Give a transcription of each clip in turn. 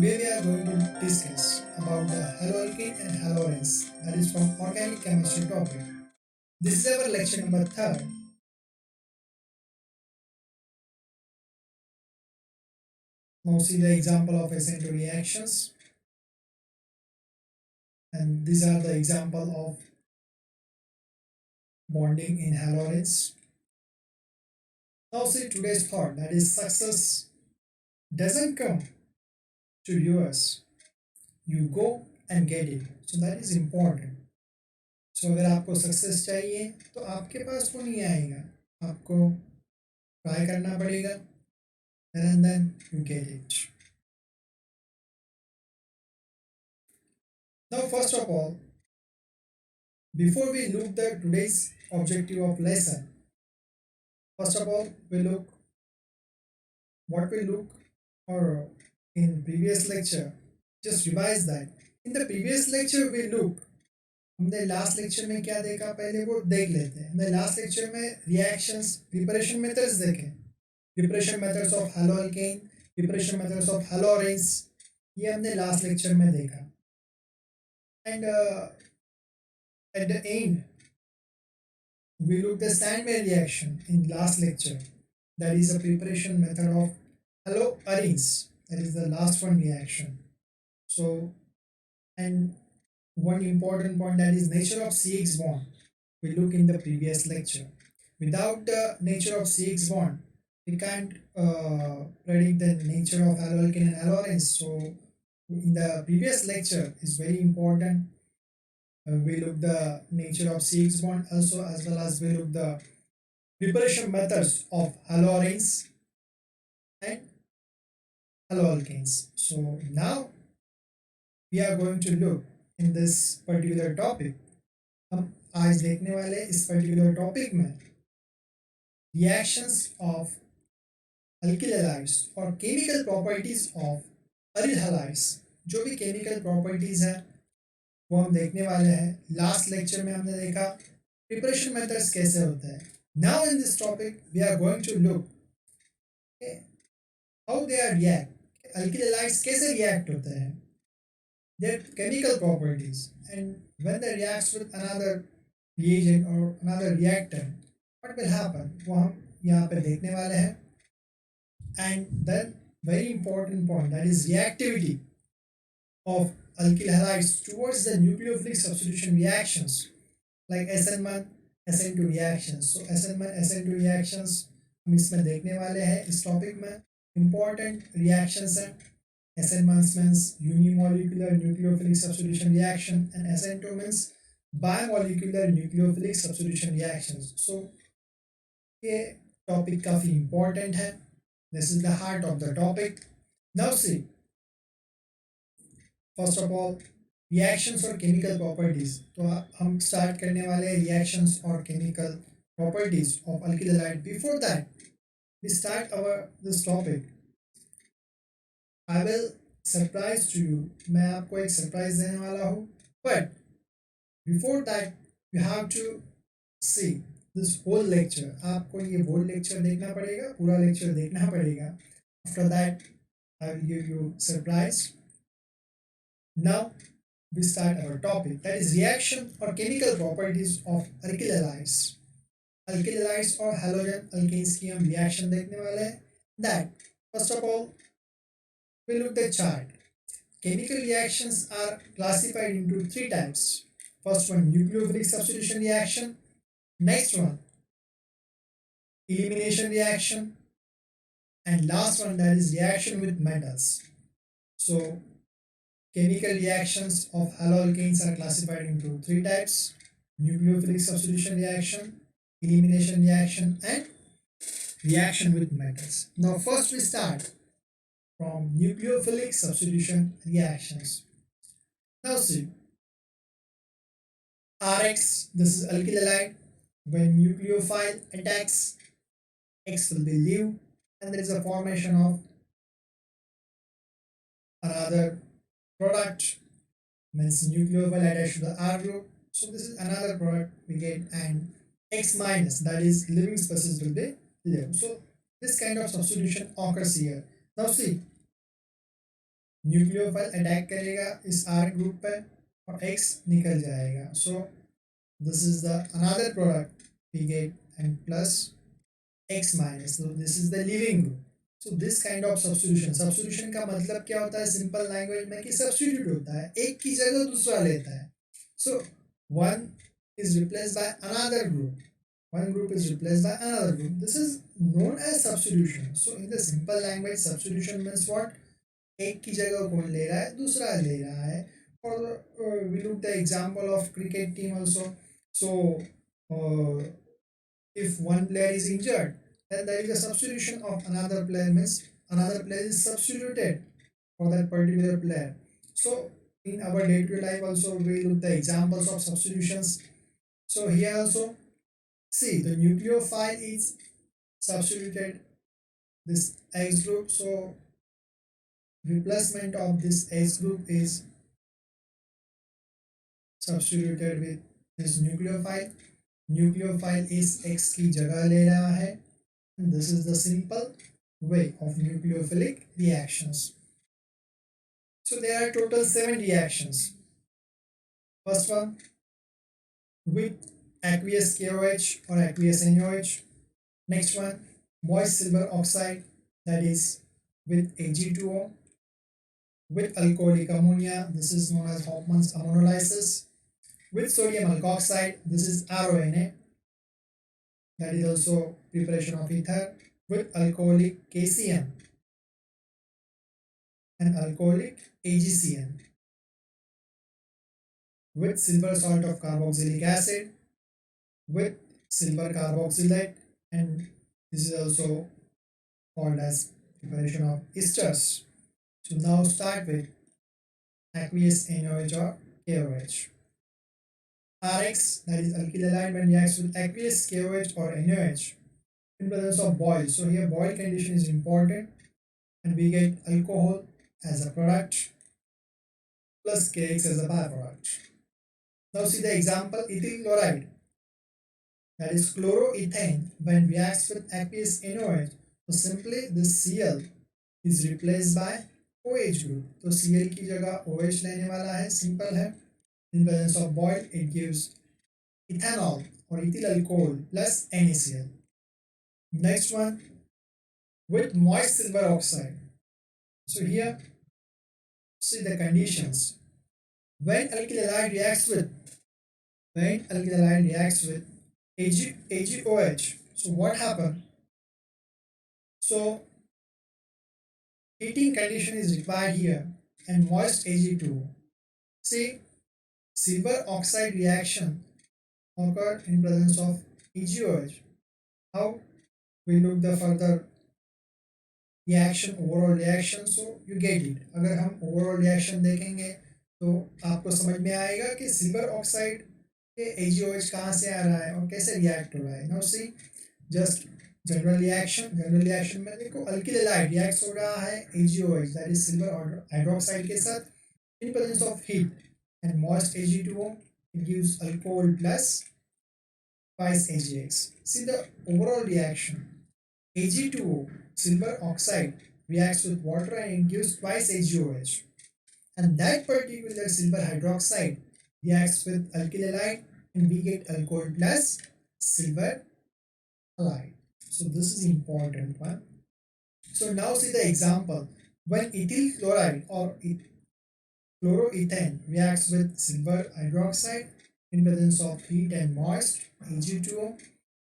Today we are going to discuss about the haloalkane and halogens, that is from organic chemistry topic. This is our lecture number 3rd. Now see the example of SN2 reactions, and these are the example of bonding in halogens. Now see today's thought, that is success doesn't come to yours, you go and get it. So that is important. So अगर आपको success चाहिए तो आपके पास वो नहीं आएगा, आपको try करना पड़ेगा and then you get it. Now first of all, before we look the today's objective of lesson, first of all we look what we look or in previous lecture, just revise that. In the previous lecture we looked, हमने last lecture में क्या देखा पहले वो देख लेते हैं. हमने लास्ट लेक्चर में रिएक्शंस प्रिपरेशन मेथड्स देखे, preparation methods of haloalkane, preparation methods of haloarenes, ये हमने लास्ट लेक्चर में देखा. And at the end we looked the Sandman reaction in last lecture, that is a preparation method of haloarenes, that is the last one reaction. So, and one important point, that is nature of CX bond, we look in the previous lecture. Without the nature of CX bond we can't predict the nature of haloalkane and haloarenes. So in the previous lecture is very important. We look the nature of CX bond also, as well as we look the preparation methods of haloarenes and haloalkanes. So now we are going to look in this particular topic. हम आज देखने वाले इस particular topic में reactions of alkyl halides और chemical properties of aryl halides. जो भी chemical properties हैं वो हम देखने वाले हैं. लास्ट लेक्चर में हमने देखा प्रिपरेशन मेथड्स कैसे होते हैं. Now in this topic we are going to look how they are react, alkyl halides कैसे रिएक्ट होते हैं, their chemical properties, and when they reacts with another reagent or another reactant, what will happen, वो हम यहाँ पे देखने वाले हैं. And then very important point, that is reactivity of alkyl halides towards the nucleophilic substitution reactions like SN1 SN2 reactions. So SN1 SN2 reactions हम इसमें देखने वाले हैं. इस टॉपिक में important reactions हैं. SN1 means unimolecular nucleophilic substitution reaction and SN2 means bimolecular nucleophilic substitution reactions. So ये topic काफ़ी important है. This is the heart of the topic. Now see, first of all reactions और chemical properties. तो हम start करने वाले हैं reactions और chemical properties of alkyl halide. Before that we start our this topic, I will surprise to you. मैं आपको एक सरप्राइज देने वाला हूँ, but before that you have to see this whole lecture. आपको ये होल लेक्चर देखना पड़ेगा, पूरा लेक्चर देखना पड़ेगा. After that I will give you surprise. Now we start our topic, that is reaction or chemical properties of alkyl halides. Alkyl halides और halogen alkanes की हम reaction देखने वाले हैं. That first of all we look the chart. Chemical reactions are classified into three types. First one nucleophilic substitution reaction. Next one elimination reaction, and last one, that is reaction with metals. So chemical reactions of haloalkanes are classified into three types: nucleophilic substitution reaction, elimination reaction, and reaction with metals. Now first we start from nucleophilic substitution reactions. Now see, Rx, this is alkyl halide. When nucleophile attacks, X will be leave, and there is a formation of another product, means nucleophile attached to the R group. So this is another product we get, and X minus, that is leaving species, will be leave. So this kind of substitution occurs here. Now see, nucleophile attack करेगा इस R group पे और X निकल जाएगा. So this is the another product we get and plus X minus. so this is the living group. so this kind of substitution का मतलब क्या होता है सिंपल लैंग्वेज में कि सब्स्टिट्यूट होता है, एक की जगह दूसरा लेता है. so one is replaced by another group, one group is replaced by another group. This is known as substitution. So in the simple language substitution means what, एक की जगह कौन ले रहा है दूसरा ले रहा है. और we look the example of cricket team also. So uh, if one player is injured, then there is a substitution of another player, means another player is substituted for that particular player. So in our day-to-day life also we look the examples of substitutions. So here also see the nucleophile is substituted this X group. So replacement of this X group is substituted with this nucleophile. Nucleophile is X की जगह ले रहा है. This is the simple way of nucleophilic reactions. So there are total 7 reactions. First one with aqueous KOH or aqueous NaOH. Next one moist silver oxide, that is with Ag2O. With alcoholic ammonia, this is known as Hofmann's ammonolysis. With sodium alkoxide, this is RONA, that is also preparation of ether. With alcoholic KCN and alcoholic AgCN. With silver salt of carboxylic acid, with silver carboxylate, and this is also called as preparation of esters. So now start with aqueous NaOH or KOH. Rx, that is alkyl halide, when reacts with aqueous KOH or NaOH in presence of boil. So here boil condition is important, and we get alcohol as a product plus KX as a byproduct. Now see the example, ethyl chloride, that is chloroethane, when reacts with aqueous NaOH. So simply this Cl is replaced by OH group. तो Cl की जगह OH लेने वाला है, simple है. In presence of boil, it gives ethanol or ethyl alcohol plus NaCl. Next one with moist silver oxide. So here see the conditions. When alkyl halide reacts with AgOH, so what happens? So heating condition is required here and moist Ag2O. See, silver oxide reaction occurred in presence of AgOH. How? We look the further reaction, overall reaction, so you get it. अगर हम overall reaction देखेंगे तो आपको समझ में आएगा कि silver oxide के AgOH कहाँ से आ रहा है और कैसे रिएक्ट हो रहा है. Now see just general reaction में देखो अल्किल हैलाइड रिएक्ट हो रहा है AgOH, that is silver hydroxide के साथ in presence of heat and moist Ag2O. It gives alcohol plus twice AgX. See the overall reaction. Ag2O, silver oxide, reacts with water and it gives twice AgOH. And that particular silver hydroxide reacts with alkyl halide and we get alcohol plus silver halide. So this is important one. So now see the example. When ethyl chloride or chloroethane reacts with silver hydroxide in presence of heat and moist Ag2O,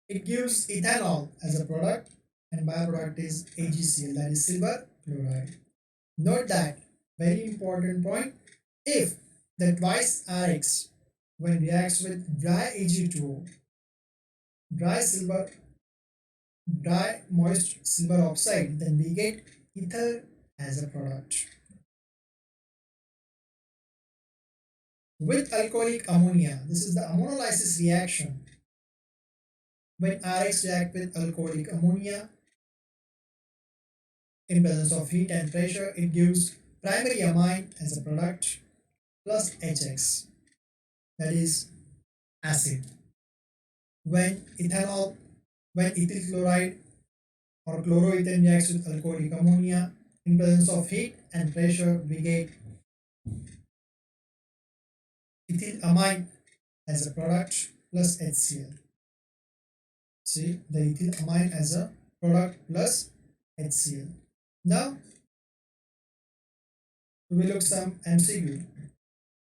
it gives ethanol as a product and byproduct is AgCl, that is silver chloride. Note that, very important point, if the twice Rx when reacts with dry Ag2O, dry moist silver oxide, then we get ether as a product. With alcoholic ammonia, this is the ammonolysis reaction. When Rx react with alcoholic ammonia in presence of heat and pressure, it gives primary amine as a product plus HX, that is acid. When ethyl chloride or chloroethane reacts with alcoholic ammonia In presence of heat and pressure, we get ethylamine as a product plus HCl. See the ethylamine as a product plus HCl. Now we will look some MCQ.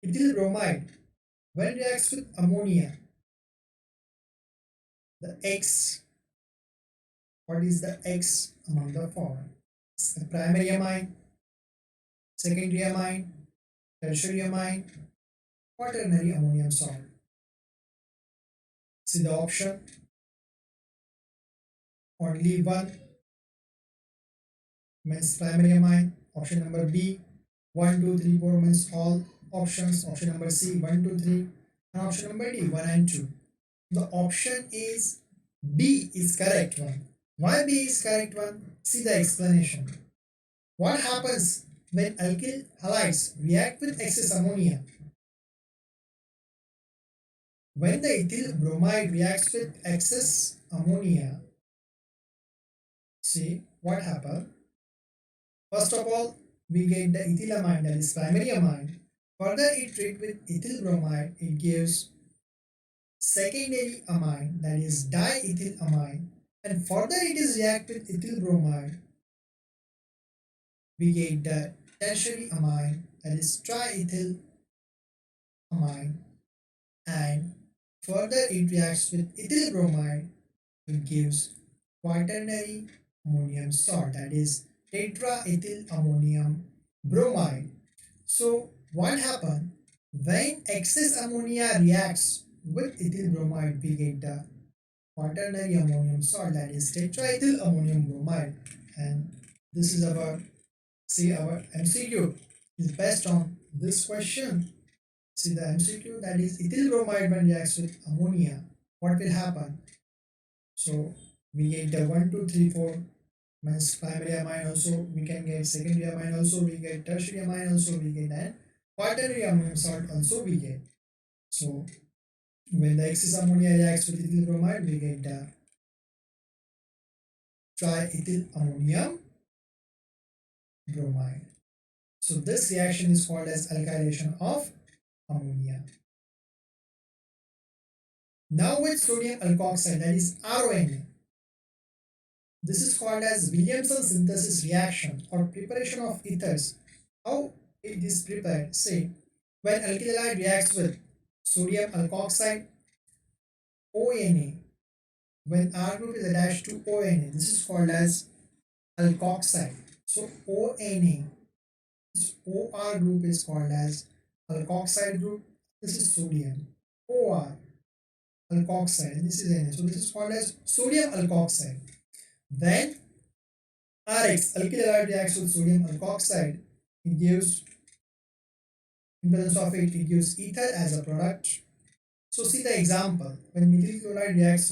Ethyl bromide when reacts with ammonia, the X, what is the X among the following? It's the primary amine, secondary amine, tertiary amine, quaternary ammonium salt. See the option, only one means primary amine. Option number B, 1, 2, 3, 4 means all options. Option number C, 1, 2, 3. And option number D, 1 and 2. The option is B is correct one. Why B is correct one? See the explanation. What happens when alkyl halides react with excess ammonia? When the ethyl bromide reacts with excess ammonia, see what happens? First of all, we get the ethylamine, that is primary amine. Further, it treats with ethyl bromide, it gives secondary amine, that is diethylamine. And further, it is react with ethyl bromide, we get the tertiary amine, that is triethylamine. And further, it reacts with ethyl bromide, it gives quaternary ammonium salt, that is tetraethyl ammonium bromide. So what happens when excess ammonia reacts with ethyl bromide? We get the quaternary ammonium salt, that is tetraethyl ammonium bromide. And this is our our MCQ is based on this question. See the MCQ, that is ethyl bromide when reacts with ammonia, what will happen? So we get the 1, 2, 3, 4 means primary amine also, we can get secondary amine also, we get tertiary amine also, we get, and quaternary ammonium salt also we get. So when the excess ammonia reacts with ethyl bromide, we get the triethyl ammonium bromide. So this reaction is called as alkylation of ammonia. Now with sodium alkoxide, that is RONA, this is called as Williamson synthesis reaction or preparation of ethers. How it is prepared? Say, when alkyl halide reacts with sodium alkoxide, ONA, when R group is attached to ONA, this is called as alkoxide. So ONA, this OR group is called as alkoxide group. This is sodium. OR, alkoxide, and this is Na. So this is called as sodium alkoxide. Then RX, alkyl halide reacts with sodium alkoxide. It gives, in presence of it, it gives ether as a product. So see the example. When methyl chloride reacts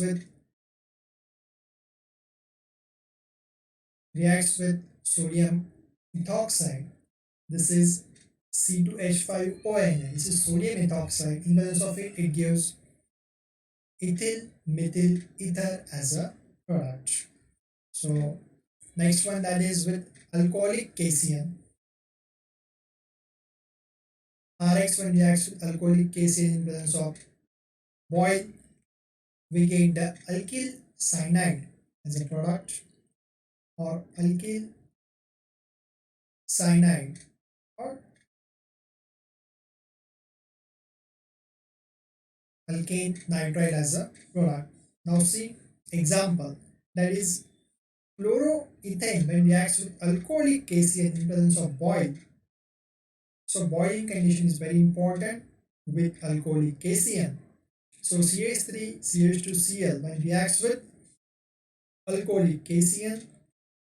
with sodium ethoxide, this is C2H5ONA. This is sodium ethoxide. In presence of it, it gives ethyl methyl ether as a product. So next one, that is with alcoholic KCN. RX when reacts with alcoholic KCN in presence of boil, we get the alkyl cyanide as a product, or alkyl cyanide, or alkane nitride as a product. Now see example, that is chloroethane when reacts with alcoholic KCN in presence of boil. So boiling condition is very important with alcoholic KCN. So CH3 CH2Cl when reacts with alcoholic KCN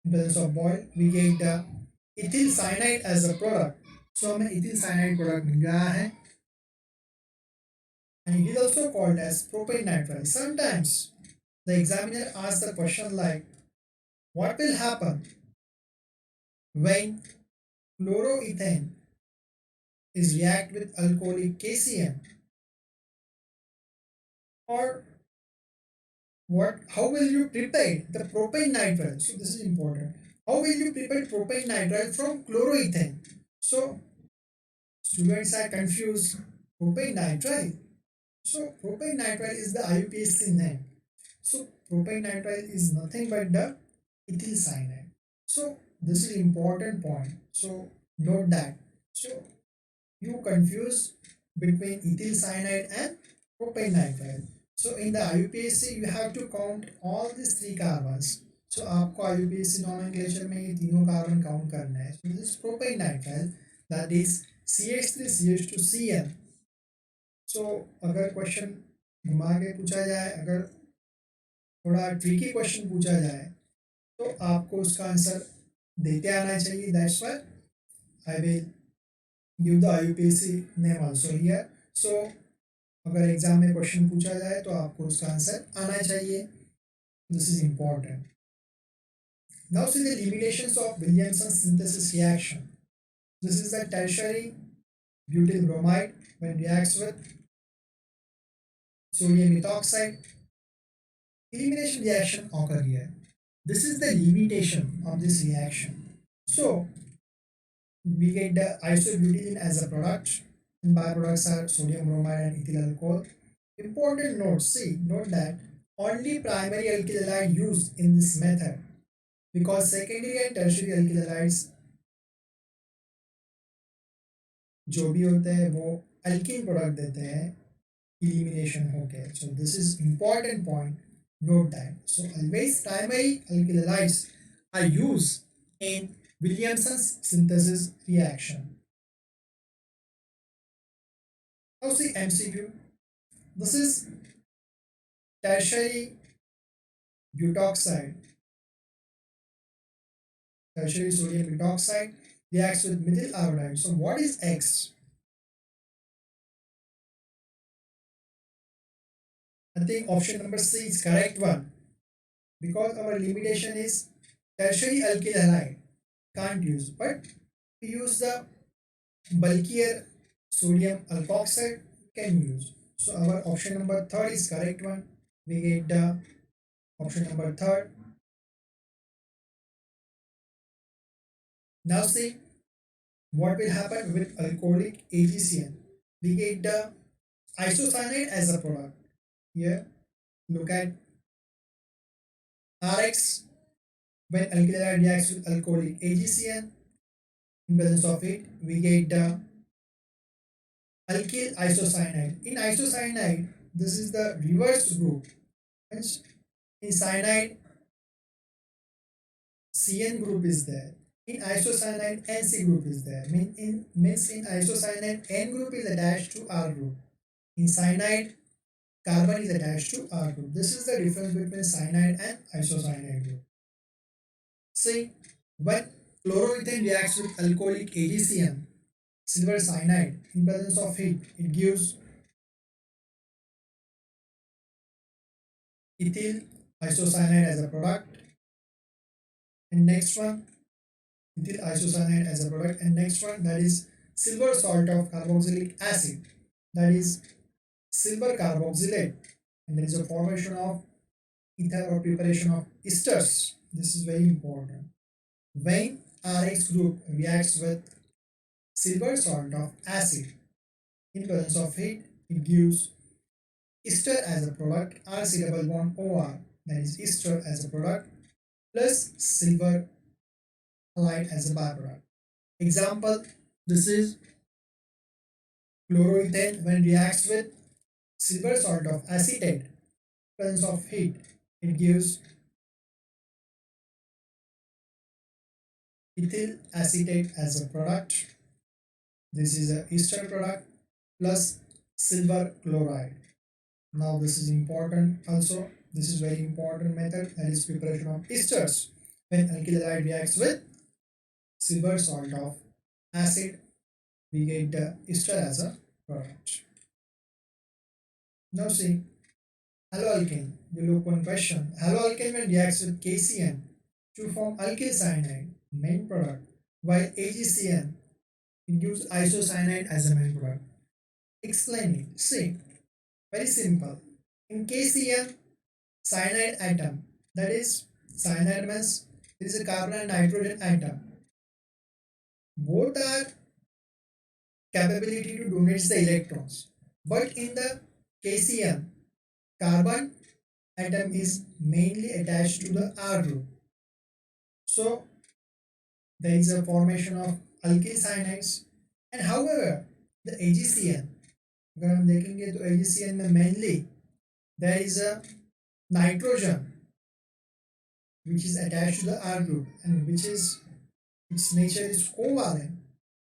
in presence of boil, we get the ethyl cyanide as a product. So हमें ethyl cyanide product मिल रहा है, and it is also called as propane nitride. Sometimes the examiner asks the question like, what will happen when chloroethane is react with alcoholic KCN, or what? How will you prepare the propane nitride? So this is important. How will you prepare propane nitrile from chloroethane? So students are confused. Propane nitrile. So propane nitrile is the IUPAC name. So propane nitrile is nothing but the ethyl cyanide. So this is important point. So note that. So you confuse between ethyl cyanide and propane nitrile. So in the IUPAC you have to count all these three carbons. So आपको IUPAC nomenclature में ये तीनों carbon count करना है. So this is propane nitrile, that is CH3 CH2 Cl. So अगर question घुमा के पूछा जाए, अगर थोड़ा ट्रिकी क्वेश्चन पूछा जाए, तो आपको उसका आंसर देते आना चाहिए. That's why I will give the IUPAC name also here. So अगर एग्जाम में क्वेश्चन पूछा जाए तो आपको उसका आंसर आना चाहिए. This is important. Now see the limitations of Williamson synthesis reaction. This is the tertiary butyl bromide when reacts with sodium methoxide. Elimination reaction occur here. This is the limitation of this reaction. So we get the isobutylene as a product, and byproducts are sodium bromide and ethyl alcohol. Important note, see, note that only primary alkyl halide used in this method, because secondary and tertiary alkyl halides जो भी होते हैं वो alkene product देते हैं elimination होके. So this is important point. Note that. So always primary alkyl halides are used in Williamson's synthesis reaction. Now see MCQ. This is tertiary butoxide, tertiary sodium butoxide reacts with methyl iodide. So what is X? I think option number C is correct one, because our limitation is tertiary alkyl halide can't use, but we use the bulkier sodium alkoxide can use. So our option number third is correct one. We get the option number third. Now see what will happen with alcoholic AgCN. We get the isocyanate as a product. Here look at Rx when alkyl halide reacts with alcoholic AgCN. In presence of it, we get the alkyl isocyanide. In isocyanide, this is the reverse group. Means in cyanide, CN group is there. In isocyanide, NC group is there. Means in isocyanide, N group is attached to R group. In cyanide, carbon is attached to R group. This is the difference between cyanide and isocyanide group. See, when chloroethane reacts with alcoholic AgCN, silver cyanide, in presence of heat, it gives ethyl isocyanide as a product. And next one, ethyl isocyanide as a product. And next one, that is silver salt of carboxylic acid, that is silver carboxylate, and there is a formation of ether or preparation of esters. This is very important. When Rx group reacts with silver salt of acid in presence of heat, it gives ester as a product, RC double bond OR, that is ester as a product, plus silver halide as a byproduct. Example, this is chloroethane when reacts with silver salt of acetate, presence of heat, it gives ethyl acetate as a product. This is a ester product plus silver chloride. Now this is important also. This is very important method, that is preparation of esters when alkyl halide reacts with silver salt of acid. We get the ester as a product. Now see haloalkane. We look one question. Haloalkane when reacts with KCN to form alkyl cyanide, main product, while AgCN it gives isocyanide as a main product. Explaining. See, very simple. In KCN, cyanide atom, that is cyanide means there is a carbon and nitrogen atom. Both are capability to donate the electrons. But in the KCl, carbon atom is mainly attached to the R group. So there is a formation of alkyl cyanides. And however, the AgCN, अगर हम देखेंगे तो AgCN में mainly there is a nitrogen which is attached to the R group and which is its nature is covalent.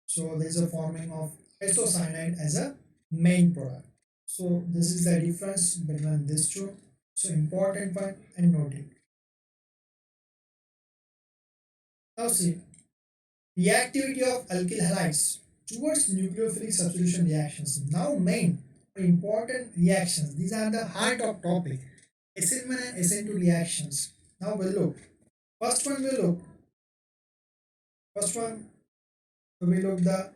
So there is a forming of isocyanide as a main product. So this is the difference between these two. So important one and note it. Now see, reactivity of alkyl halides towards nucleophilic substitution reactions. Now main important reactions. These are the heart of topic. SN1 and SN2 reactions. Now we'll look. First one we'll look. First one we look the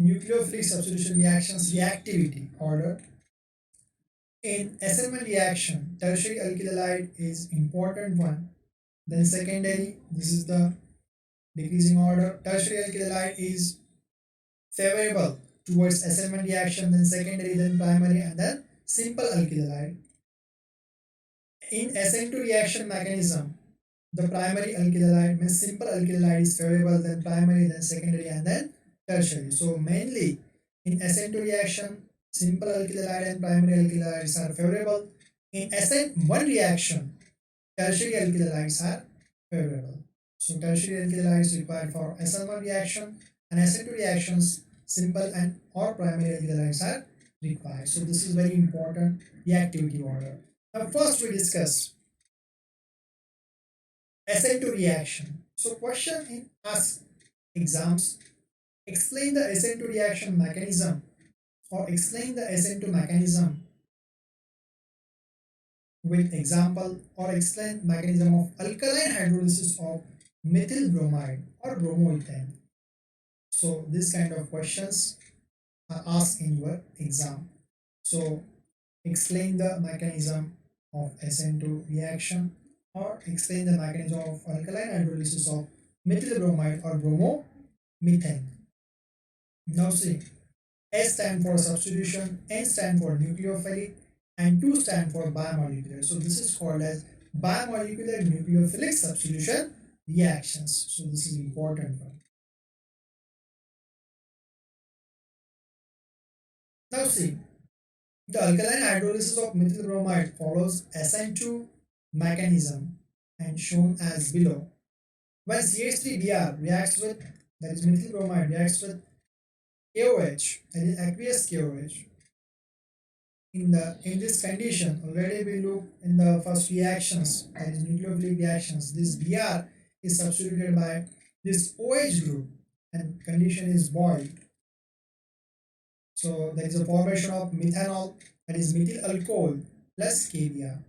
nucleophilic substitution reactions reactivity order. In SN1 reaction, tertiary alkyl halide is important one. Then secondary, this is the decreasing order. Tertiary alkyl halide is favorable towards SN1 reaction, then secondary, then primary, and then simple alkyl halide. In SN2 reaction mechanism, the primary alkyl halide means simple alkyl halide is favorable, then primary, then secondary, and then tertiary. So mainly in SN2 reaction, simple alkyl halide and primary alkyl halides are favorable. In SN1 reaction, tertiary alkyl halides are favorable. So tertiary alkyl halides required for SN1 reaction and SN2 reactions, simple and or primary alkyl halides are required. So this is very important reactivity order. Now first we discuss SN2 reaction. So question in ask exams, explain the SN2 reaction mechanism or explain the SN2 mechanism with example or explain mechanism of alkaline hydrolysis of methyl bromide or bromoethane. So this kind of questions are asked in your exam. So explain the mechanism of SN2 reaction or explain the mechanism of alkaline hydrolysis of methyl bromide or bromomethane. Now see, S stand for substitution, N stand for nucleophilic, and 2 stand for biomolecular. So this is called as biomolecular nucleophilic substitution reactions. So this is important one. Now see, the alkaline hydrolysis of methyl bromide follows SN2 mechanism and shown as below. When CH3Br reacts with, that is methyl bromide reacts with KOH, that is aqueous KOH. In this condition, already we look in the first reactions, that is nucleophilic reactions. This Br is substituted by this OH group, and condition is boiled. So there is a formation of methanol, that is methyl alcohol plus KBr.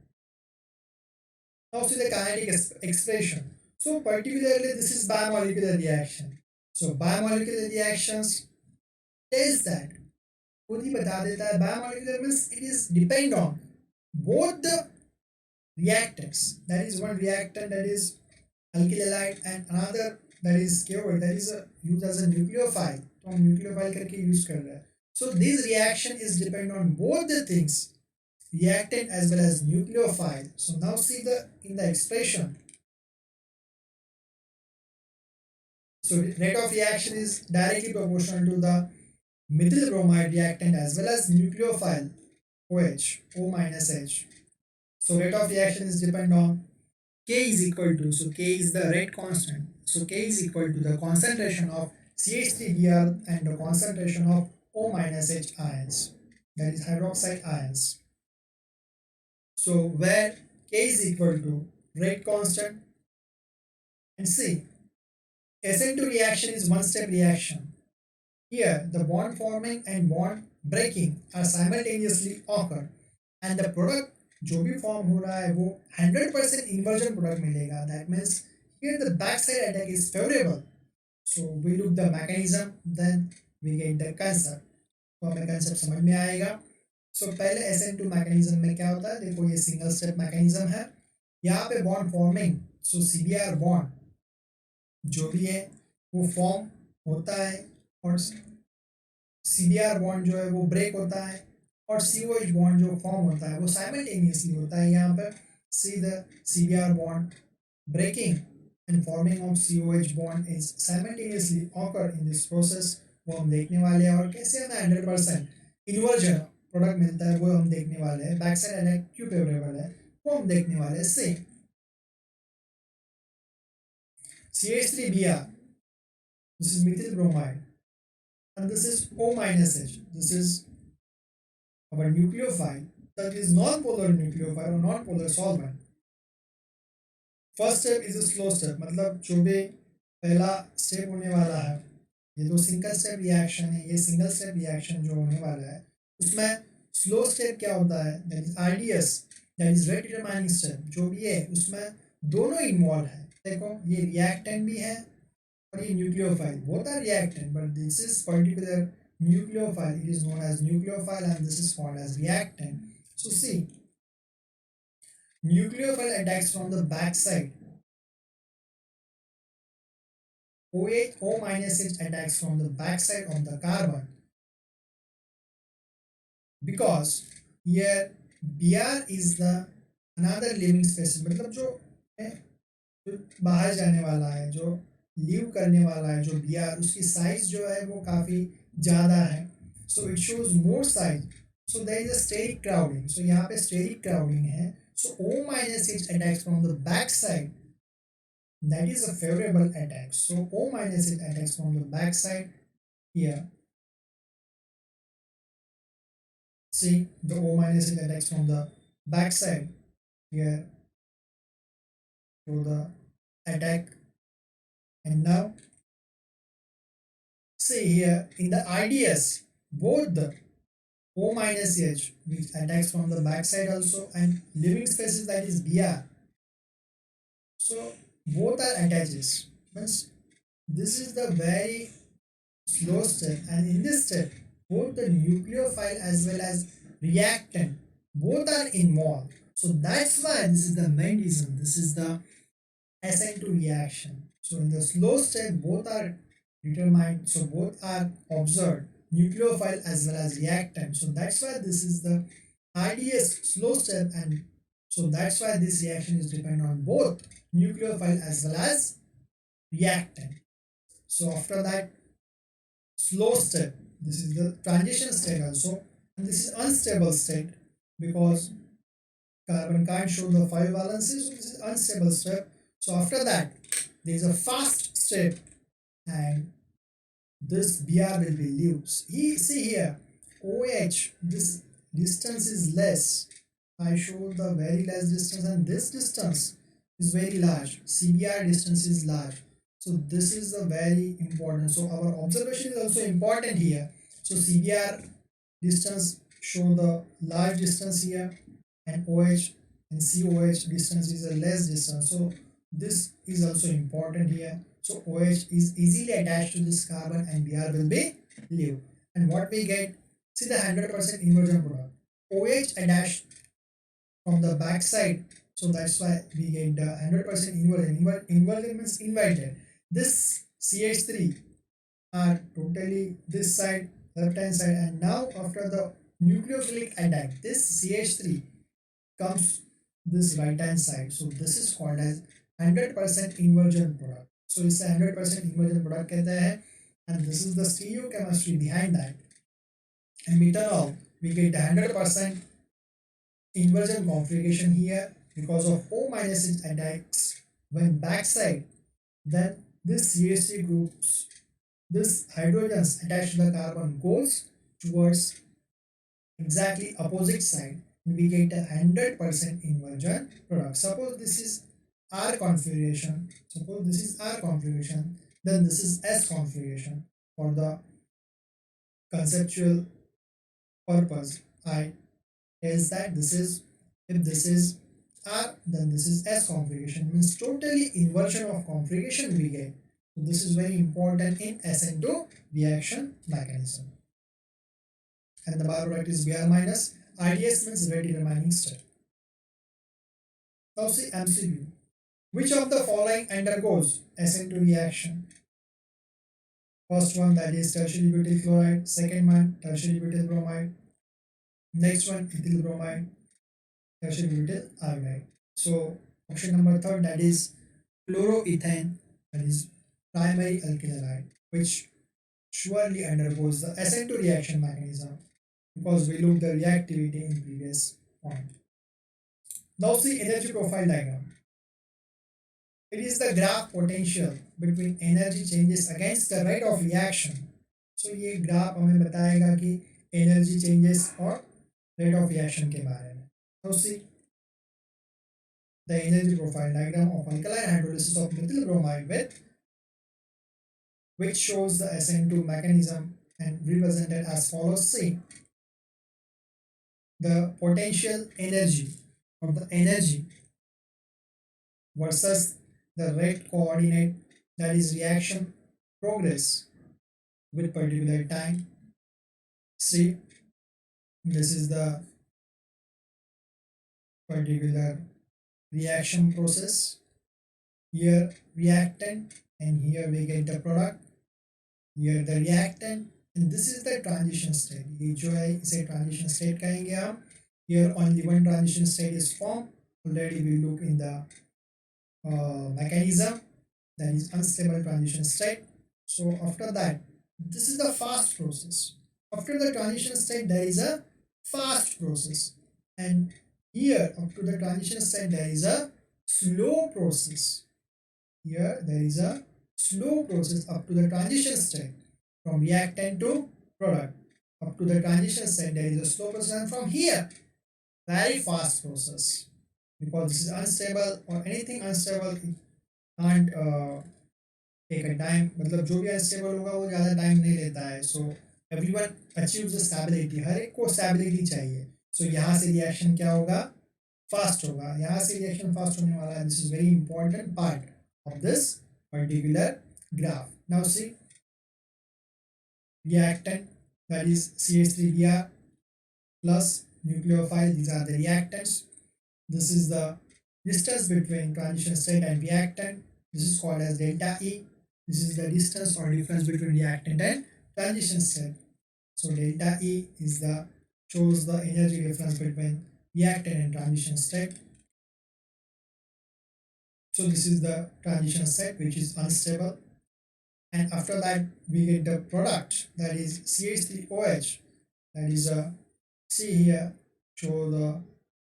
Now see the kinetic expression. So particularly this is biomolecular reaction. So biomolecular reactions tells that खुद ही बता देता है biomolecular means it is depend on both the reactants. That is one reactant that is alkyl halide and another that is KOH, that is used as a nucleophile. तो हम nucleophile करके use कर रहे हैं. So this reaction is depend on both the things, reactant as well as nucleophile. So now see the in the expression. So rate of reaction is directly proportional to the methyl bromide reactant as well as nucleophile OH, O minus H. So rate of reaction is depend on K is equal to, so K is the rate constant. So K is equal to the concentration of CH3Br and the concentration of O minus H ions, that is hydroxide ions. So where K is equal to rate constant, and see, SN2 reaction is one step reaction. Here the bond forming and bond breaking are simultaneously occur and the product जो भी form हो रहा है वो 100% inversion product मिलेगा. That means here the backside attack is favorable. So we look the mechanism, then we get the concept. तो हमें concept समझ में आएगा. So पहले SN2 mechanism में क्या होता है, देखो ये single step mechanism है. यहाँ पे bond forming सो CBr बॉन्ड जो भी है वो फॉर्म होता है और CBr बॉन्ड जो है वो ब्रेक होता है और COH बॉन्ड जो फॉर्म होता है वो साइमल्टेनियसली होता है। यहाँ पर see the CBr bond breaking and forming of COH bond is simultaneously occur in this process। वो हम देखने वाले हैं और कैसे हमें 100% इन्वर्जन प्रोडक्ट मिलता है वो हम देखने वाले हैं। बैक साइड अलग क्यों फेवरेबल है वो हम देखने वाले हैं। Same CH3Br, this is methyl bromide and this is O minus H, this is our nucleophile that is non-polar nucleophile or non-polar solvent। First step is a slow step, मतलब जो भी पहला स्टेप होने वाला है, ये दो सिंगल स्टेप रिएक्शन है, ये सिंगल स्टेप रिएक्शन जो होने वाला है उसमें स्लो स्टेप क्या होता है, that is RDS, that is rate determining step जो भी है उसमें दोनों इन्वॉल्व है। देखो ये रिएक्टेंट भी है और ये nucleophile, both are reactant but this is particular nucleophile, it is known as nucleophile and this is called as reactant। So see, nucleophile attacks from the back side, OH O minus H attacks from the back side of the carbon because here Br is the another living species, मतलब जो है जो बाहर जाने वाला है, जो leave करने वाला है, जो Br उसकी साइज जो है वो काफ़ी ज़्यादा है। So it shows more size, so there is a steric crowding, so यहाँ पे स्टेरिक क्राउडिंग है। सो O minus H attacks from the back side, that is a favorable attack। So O minus H attacks from the back side here। See the O minus H attacks from the back side here to the attack, and now see here in the IDS both the O minus H which attacks from the back side also and living species that is Br, so both are attaches, means this is the very slow step and in this step both the nucleophile as well as reactant both are involved। So that's why this is the main reason, this is the SN2 reaction। So in the slow step both are determined, so both are observed, nucleophile as well as reactant। So that's why this is the IDS slow step, and so that's why this reaction is dependent on both nucleophile as well as reactant। So after that slow step, this is the transition state also, and this is unstable state because carbon can't show the 5 valencies, so this is unstable step। So after that there is a fast step and this Br will be loose. See here OH, this distance is less, I show the very less distance and this distance is very large, CBr distance is large, so this is the very important, so our observation is also important here। So CBr distance show the large distance here and OH and COH distance is a less distance, so this is also important here। So OH is easily attached to this carbon and Br will be leave, and what we get, see the 100% inversion product, OH attached from the back side, so that's why we get the 100% inversion, inversion means inverted, this CH3 are totally this side, left hand side, and now after the nucleophilic attack this CH3 comes this right hand side, so this is called as 100% inversion product। So it's a 100% inversion product कहते हैं, and this is the stereochemistry behind that, and methanol we get 100% inversion configuration here because of O minus H attacks when backside, then this CH3 groups, this hydrogens attached to the carbon goes towards exactly opposite side and we get a 100% inversion product। Suppose this is R configuration, suppose this is R configuration, then this is S configuration. For the conceptual purpose I tells that this is, if this is R then this is S configuration, means totally inversion of configuration we get। So this is very important in SN2 reaction mechanism, and the byproduct is Br minus, IDS means ready remaining step। Now see MCQ, Which of the following undergoes SN2 reaction? First one, that is tertiary butyl chloride. Second one, tertiary butyl bromide. Next one, ethyl bromide, tertiary butyl iodide. So option number third, that is chloroethane, that is primary alkyl halide, which surely undergoes the SN2 reaction mechanism because we looked the reactivity in previous point. Now see energy profile diagram. It is the graph potential between energy changes against the rate of reaction. So ये graph हमें बताएगा कि energy changes और rate of reaction के बारे में. So see the energy profile diagram of alkaline hydrolysis of methyl bromide with which shows the SN2 mechanism and represented as follows. See the potential energy of the energy versus the rate coordinate, that is reaction progress with particular time. See this is the particular reaction process. Here reactant and here we get the product. Here the reactant and this is the transition state. ये जो है इसे transition state कहेंगे हम. Here only one transition state is formed. Already we look in the mechanism, that is unstable transition state. So after that, this is the fast process. After the transition state, there is a fast process, and here up to the transition state there is a slow process. Here there is a slow process up to the transition state from reactant to product. Up to the transition state there is a slow process, and from here very fast process because this is unstable or anything unstable it can't take a time. मतलब जो भी unstable होगा वो ज़्यादा time नहीं लेता है. So everyone achieves the stability. हर एक को stability चाहिए. So यहाँ से reaction क्या होगा? Fast होगा. यहाँ से reaction fast होने वाला है. This is very important part of this particular graph. Now see reactant, that is CH3Br plus nucleophile. These are the reactants. This is the distance between transition state and reactant. This is called as delta E. This is the distance or difference between reactant and transition state. So delta E is the shows the energy difference between reactant and transition state. So this is the transition state which is unstable, and after that we get the product, that is CH3OH, that is a see here show the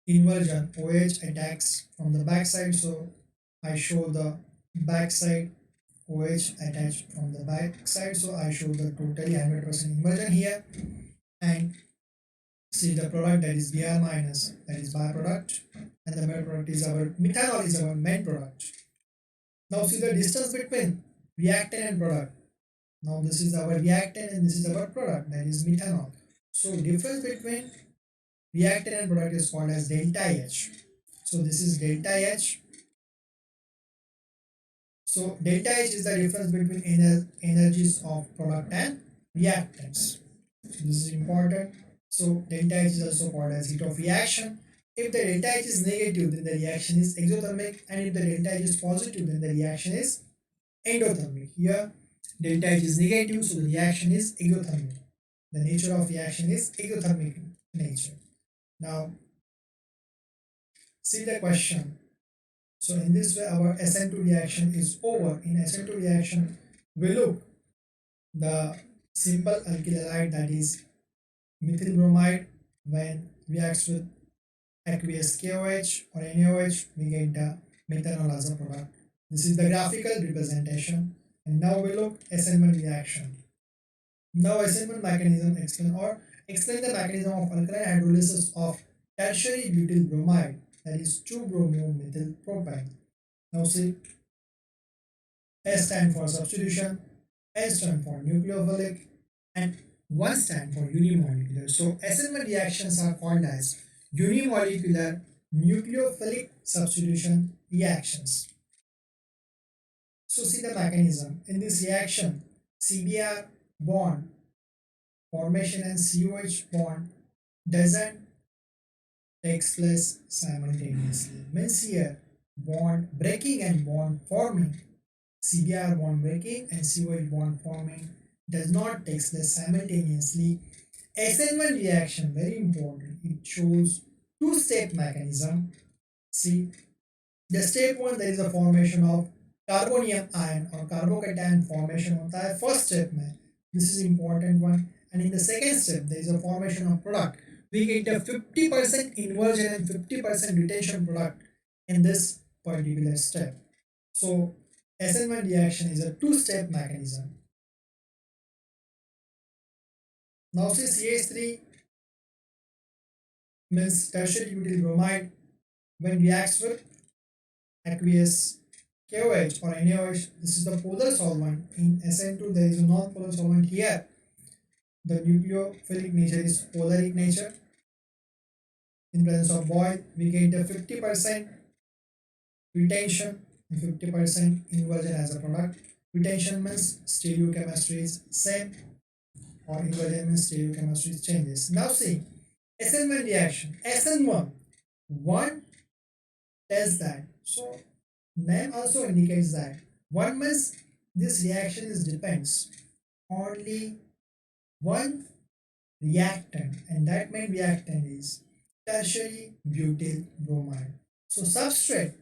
inversion. OH attacks from the backside, so I show the backside. OH attached from the backside, so I show the totally 100% inversion here, and see the product, that is Br minus, that is byproduct, and the main product is our methanol is our main product. Now see the distance between reactant and product. Now this is our reactant and this is our product, that is methanol. So difference between reactant and product is called as delta H. So this is delta H. So delta H is the difference between energies of product and reactants. So this is important. So delta H is also called as heat of reaction. If the delta H is negative, then the reaction is exothermic, and if the delta H is positive, then the reaction is endothermic. Here delta H is negative, so the reaction is exothermic. The nature of reaction is exothermic nature. Now see the question. So in this way our SN2 reaction is over. In SN2 reaction we look the simple alkyl halide, that is methyl bromide, when reacts with aqueous KOH or NaOH, we get the methanol as a product. This is the graphical representation. And now we look SN1 reaction. Now SN1 mechanism explain the mechanism of alkaline hydrolysis of tertiary butyl bromide, that is 2-bromomethyl propane. Now see, S stand for substitution, S stand for nucleophilic, and 1 stand for unimolecular. So SN1 reactions are called as unimolecular nucleophilic substitution reactions. So see the mechanism. In this reaction, CBr bond formation and COH bond doesn't takes place simultaneously. Means here bond breaking and bond forming. CBr bond breaking and COH bond forming does not take place simultaneously. SN1 reaction, very important, it shows two-step mechanism. See, the step one, there is a formation of carbonium ion or carbocation formation होता है first step में. This is important one. And in the second step, there is a formation of product. We get a 50% inversion and 50% retention product in this particular step. So SN1 reaction is a two-step mechanism. Now see CH3 means tertiary butyl bromide when reacts with aqueous KOH or NaOH. This is the polar solvent. In SN2 there is a non-polar solvent here. The nucleophilic nature is polaric nature. In presence of boil, we get the 50% retention and 50% inversion as a product. Retention means stereochemistry is same, or inversion means stereochemistry changes. Now see, SN1 reaction. SN1, one tells that. So name also indicates that. One means this reaction is depends only one reactant, and that main reactant is tertiary butyl bromide. So substrate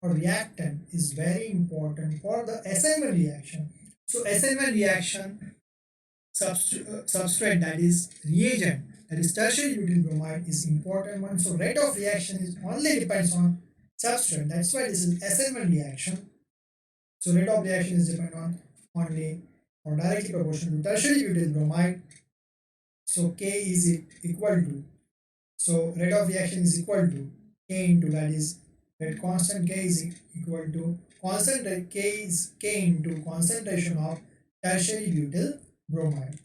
or reactant is very important for the SN1 reaction. So SN1 reaction substrate, that is reagent, that is tertiary butyl bromide, is important one. So rate of reaction is only depends on substrate. That's why this is SN1 reaction. So rate of reaction is depend on only or directly proportional to tertiary butyl bromide. So K is equal to, so rate of reaction is equal to K into, that is rate constant K is equal to constant K is K into concentration of tertiary butyl bromide.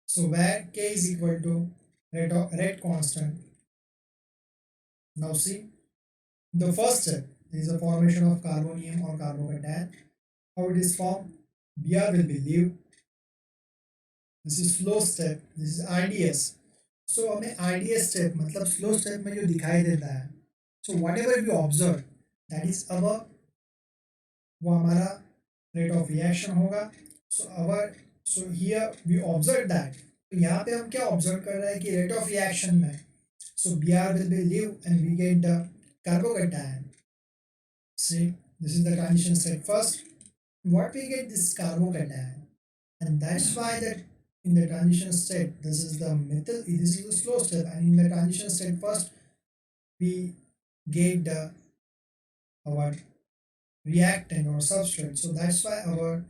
So where K is equal to rate constant. Now see, the first step is the formation of carbonium or carbocation. How it is formed? Br will be leave. This is flow step. This is IDS. So हमें IDS step मतलब slow step में जो दिखाई देता है, so whatever we observe, that is our, वो हमारा rate of reaction होगा. So here we observe that. तो यहाँ पे हम क्या observe कर रहे हैं कि rate of reaction में, so Br will be leave and we get the carbocation. See, this is the transition step first. What we get, this carbocation, and that's why that in the transition state, this is the methyl, this is the slow step, and in the transition state first we get the our reactant or substrate. So that's why our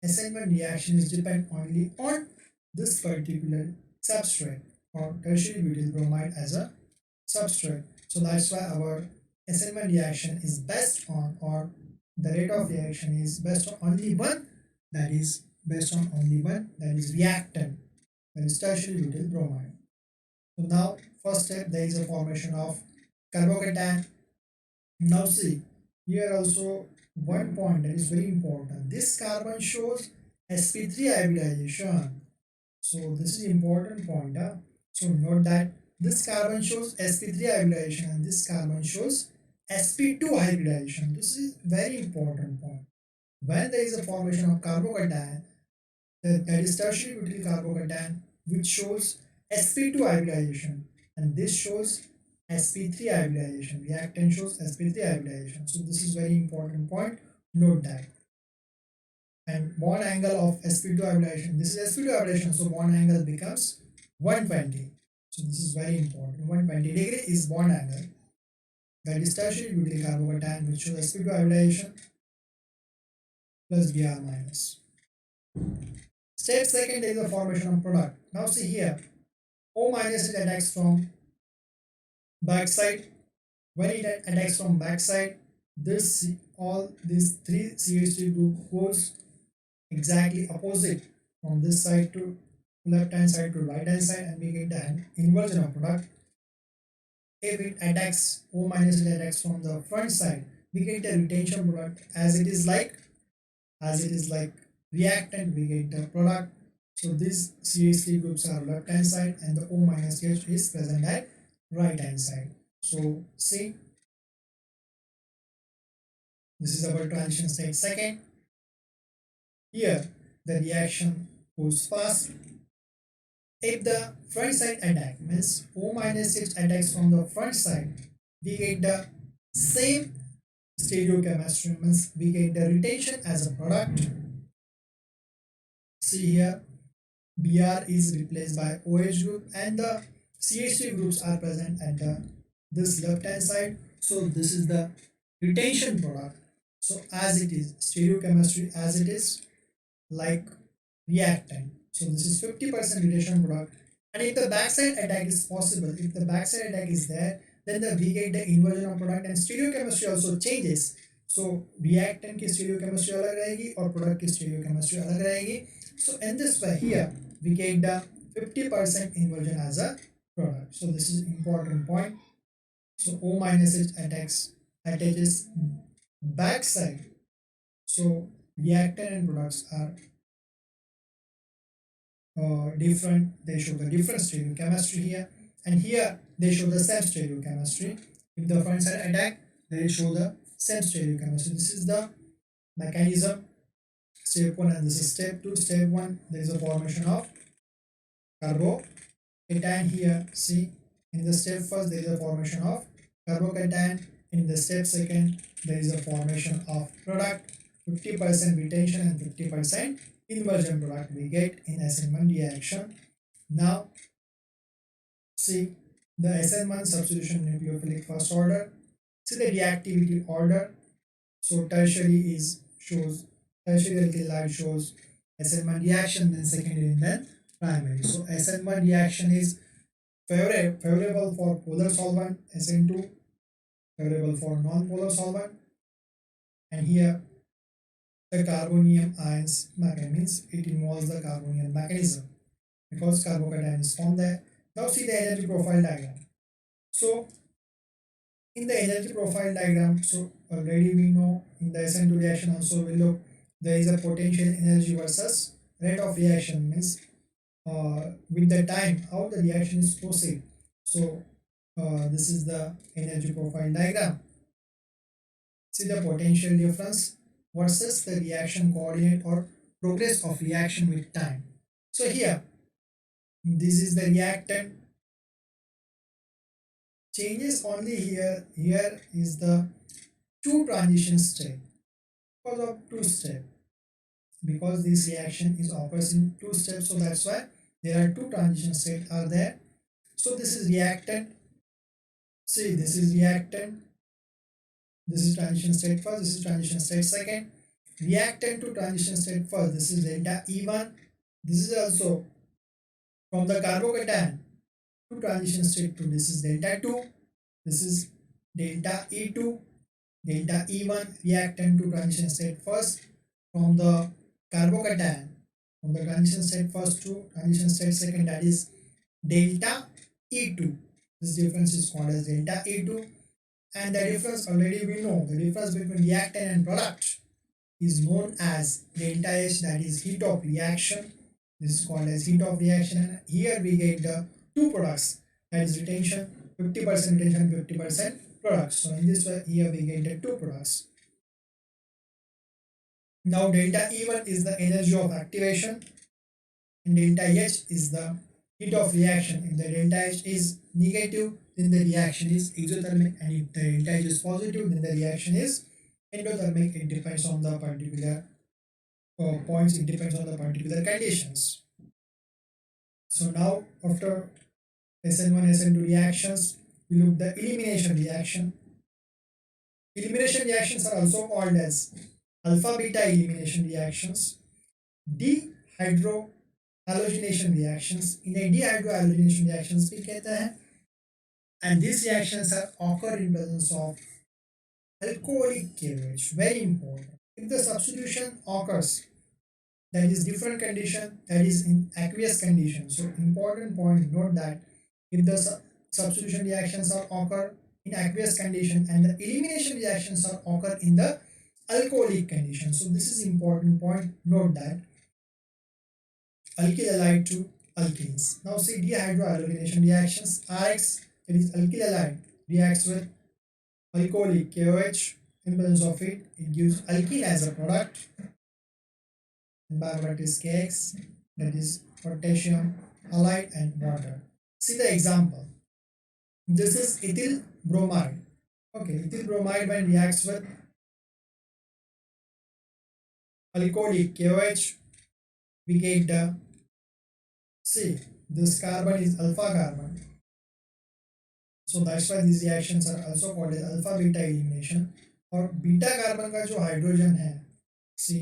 SN1 reaction is depend only on this particular substrate or tertiary butyl bromide as a substrate. So that's why our SN1 reaction is based on, or the rate of reaction is based on only one, that is based on only one, that is reactant, that is tertiary butyl bromide. So now first step, there is a formation of carbocation. Now see, here also one point that is very important. This carbon shows sp3 hybridization. So this is important point. So note that this carbon shows sp3 hybridization and this carbon shows sp2 hybridization. This is very important point. When there is a formation of carbocation, that is tertiary butyl carbocation, which shows sp2 hybridization, and this shows sp3 hybridization. Reactant shows sp3 hybridization. So this is very important point. Note that. And bond angle of sp2 hybridization. This is sp2 hybridization, so bond angle becomes 120. So this is very important. 120 degree is bond angle. That is tertiary butyl carbocation, which shows sp2 hybridization plus Br minus. Step second is the formation of product. Now see here, O minus it attacks from backside. When it attacks from backside, this all these three CH3 group goes exactly opposite from this side to left hand side to right hand side, and we get an inversion of product. If it attacks, O minus it attacks from the front side, we get a retention product. As it is like reactant, we get the product. So these CH3 groups are left hand side and the O minus H is present at right hand side. So see, This is our transition state second. Here the reaction goes fast. If the front side attack means O minus H attacks from the front side, we get the same stereochemistry, means we get the retention as a product. See here, Br is replaced by OH group and the CH3 groups are present at this left hand side. So this is the retention product. So as it is, stereochemistry as it is, like reactant. So this is 50% retention product. And if the backside attack is possible, if the backside attack is there, then we get the inversion of product and stereochemistry also changes. So reactant की stereochemistry अलग रहेगी और product की stereochemistry अलग रहेगी. So in this way here we get the 50% inversion as a product. So this is important point. So O minus H attaches backside. So reactant and products are different. They show the different stereochemistry here, and here they show the same stereochemistry. If the front side attack, they show the same stereochemistry. This is the mechanism. Step 1 and this is step 2. Step 1, there is a formation of carbocation. Here see, in the step first there is a formation of carbocation. In the step second there is a formation of product. 50% retention and 50% inversion product we get in SN1 reaction. Now see the SN1 substitution nucleophilic first order. See the reactivity order. So tertiary shows tertiary alkyl halide shows SN1 reaction, then secondary, then primary. So SN1 reaction is favorable for polar solvent, SN2 favorable for non-polar solvent, and here the carbonium ions mechanism, it involves the carbonium mechanism because carbocation is formed there. Now see the energy profile diagram. So in the energy profile diagram, so already we know in the SN2 reaction also we look, there is a potential energy versus rate of reaction, means with the time how the reaction is proceed. So this is the energy profile diagram. See the potential difference versus the reaction coordinate or progress of reaction with time. So here this is the reactant changes only here. Here is the two transition step because of two step, because this reaction is occurs in two steps, so that's why there are two transition steps are there. So this is reactant. See, this is reactant. This is transition state first. This is transition state second. Reactant to transition state first. This is delta E1. This is also from the carbocation to transition state 2. This is delta 2. This is delta E2. Delta E1 reactant to transition state first from the carbocation from the transition state first to transition state second, that is delta E2. This difference is called as delta E2, and the difference already we know, the difference between reactant and product is known as delta H, that is heat of reaction. This is called as heat of reaction, and here we get the two products, that is retention, 50% retention, 50% products. So in this way here we get the two products. Now delta E1 is the energy of activation and delta H is the heat of reaction. If the delta H is negative, then the reaction is exothermic, and if the delta H is positive, then the reaction is endothermic. It depends on the particular points, it depends on the particular conditions. So now after SN1, SN2 reactions, we look the elimination reaction. Elimination reactions are also called as alpha beta elimination reactions, dehydrohalogenation reactions. In a dehydrohalogenation reactions we कहते हैं, and these reactions are occur in presence of alcoholic KOH. Very important. If the substitution occurs, that is different condition, that is in aqueous condition. So important point, note that if the substitution reactions are occur in aqueous condition and the elimination reactions are occur in the alcoholic condition. So this is important point, note that alkyl halide to alkenes. Now see dehydrohalogenation reactions, RX, that is alkyl halide reacts with alcoholic KOH, in presence of it, it gives alkene as a product. Environment is KX, that is potassium, halide and water. See the example. This is ethyl bromide. Okay, ethyl bromide when reacts with alcoholic KOH, we get the, see, this carbon is alpha carbon. So that's why these reactions are also called as alpha beta elimination. और beta carbon का जो hydrogen है, सी,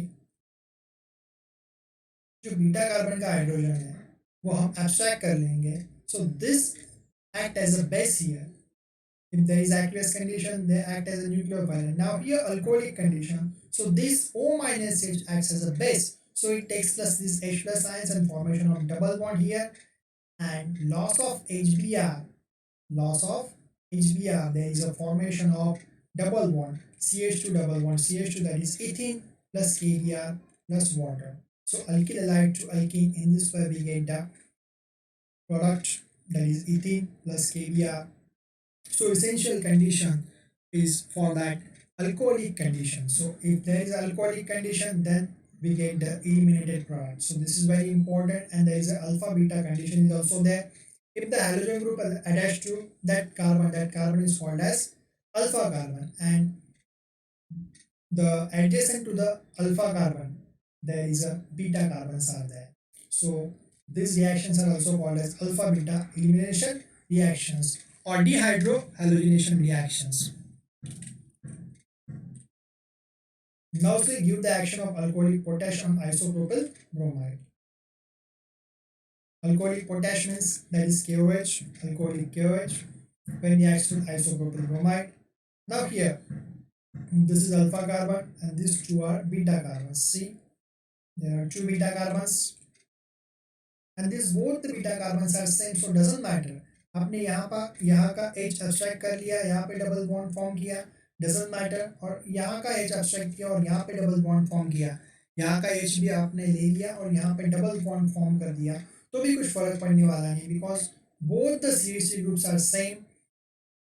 जो beta carbon का hydrogen है वो हम abstract कर लेंगे. So this act as a base here. If there is aqueous condition, they act as a nucleophile. Now here alcoholic condition, so this O minus H acts as a base. So it takes plus this H plus ions and formation of double bond here, and loss of HBr. Loss of HBr, there is a formation of double bond, CH2 double bond, CH2, that is ethene plus KBr plus water. So alkyl halide to alkene, in this way we get the product, that is ethene plus KBr. So essential condition is for that alcoholic condition. So if there is alcoholic condition, then we get the eliminated product. So this is very important, and there is an alpha beta condition is also there. If the halogen group is attached to that carbon is called as alpha carbon, and the adjacent to the alpha carbon there is a beta carbons are there. So these reactions are also called as alpha beta elimination reactions or dehydrohalogenation reactions. Now we give the action of alcoholic potash on isopropyl bromide. Alcoholic potash means that is KOH, alcoholic KOH when reacts with isopropyl bromide. Now here, this is alpha carbon and these two are beta carbons. See, there are two beta carbons and these both the beta carbons are same, so doesn't matter. आपने यहाँ का H abstract कर लिया, यहाँ पे double bond form किया, doesn't matter, और यहाँ का H abstract किया और यहाँ पे डबल बॉन्ड फॉर्म किया, यहाँ का H भी आपने ले लिया और यहाँ पे डबल बॉन्ड फॉर्म कर दिया, तो भी कुछ फर्क पड़ने वाला नहीं, because both the CH3 groups are same,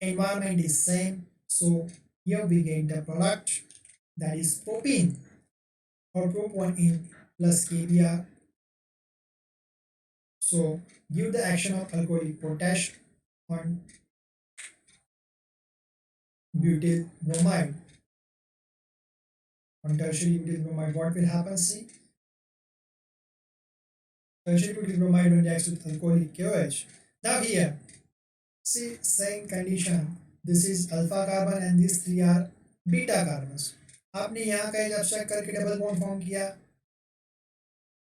environment is same. So here we get the product, that is propene or propone plus KBr. So give the action of alcoholic potash on butyl bromide. On tertiary butyl bromide, what will happen? See, tertiary butyl bromide when reacts with alcoholic KOH. Now here, see, same condition. This is alpha carbon and these three are beta carbons. आपने यहाँ का H abstract करके double bond form किया,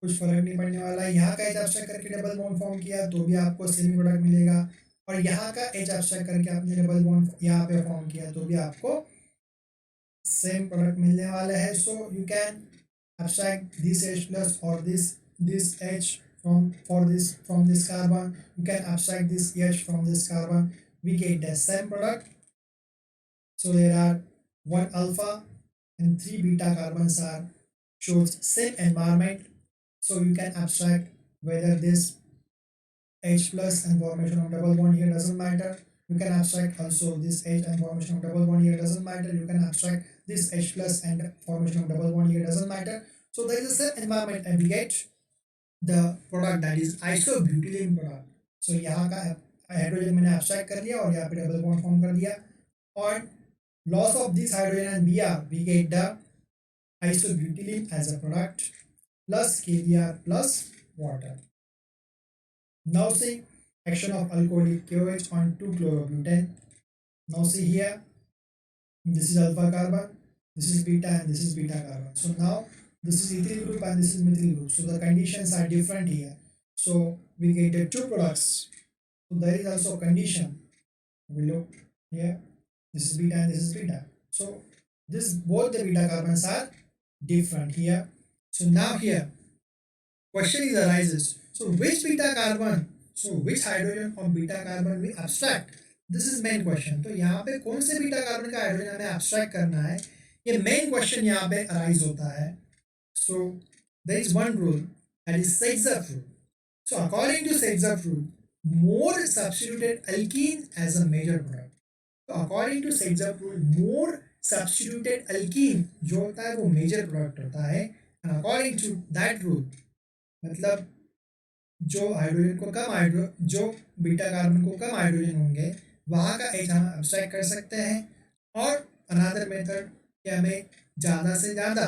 कुछ फर्क नहीं पड़ने वाला है. यहाँ का एच एब्स्ट्रैक्ट करके डबल बॉन्ड फॉर्म किया तो भी आपको सेमी प्रोडक्ट मिलेगा, और यहाँ का एच एब्स्ट्रैक्ट करके आपने डबल बॉन्ड यहाँ पे फॉर्म किया तो भी आपको सेम प्रोडक्ट मिलने वाला है. So you can abstract this H plus or this H from this carbon. You can abstract this H from this carbon. We get the same product. So there are one alpha and three beta carbons are shows same environment. So you can abstract whether this H plus and formation of double bond here doesn't matter. You can abstract also this H and formation of double bond here doesn't matter. You can abstract this H plus and formation of double bond here doesn't matter. So there is a same environment and we get the product, that is isobutylene product. So यहाँ का hydrogen मैंने abstract कर लिया और यहाँ पे double bond form कर दिया, और loss of this hydrogen and Br, we get the isobutylene as a product plus KBr plus water. Now see action of alcoholic KOH on 2-chlorobutane. Now see here, this is alpha carbon, this is beta and this is beta carbon. So now this is ethyl group and this is methyl group. So the conditions are different here. So we get the two products. So there is also a condition. We look here, this is beta and this is beta. So this both the beta carbons are different here. So now here question is arises. So which beta carbon, so which hydrogen of beta carbon we abstract? This is main question. तो यहाँ पे कौन से beta carbon का hydrogen हमें abstract करना है, ये main question यहाँ पे arise होता है. So there is one rule, that is Seixas rule. So according to Seixas rule, Mohr substituted alkene as a major product. So according to Seixas rule, Mohr substituted alkene जो होता है वो major product होता है, and according to that rule, मतलब जो hydrogen को कम हाइड्रो जो बीटा कार्बन को कम हाइड्रोजन होंगे वहाँ का एच हम अब्स्ट्रैक्ट कर सकते हैं, और अनदर मेथड कि हमें ज़्यादा से ज़्यादा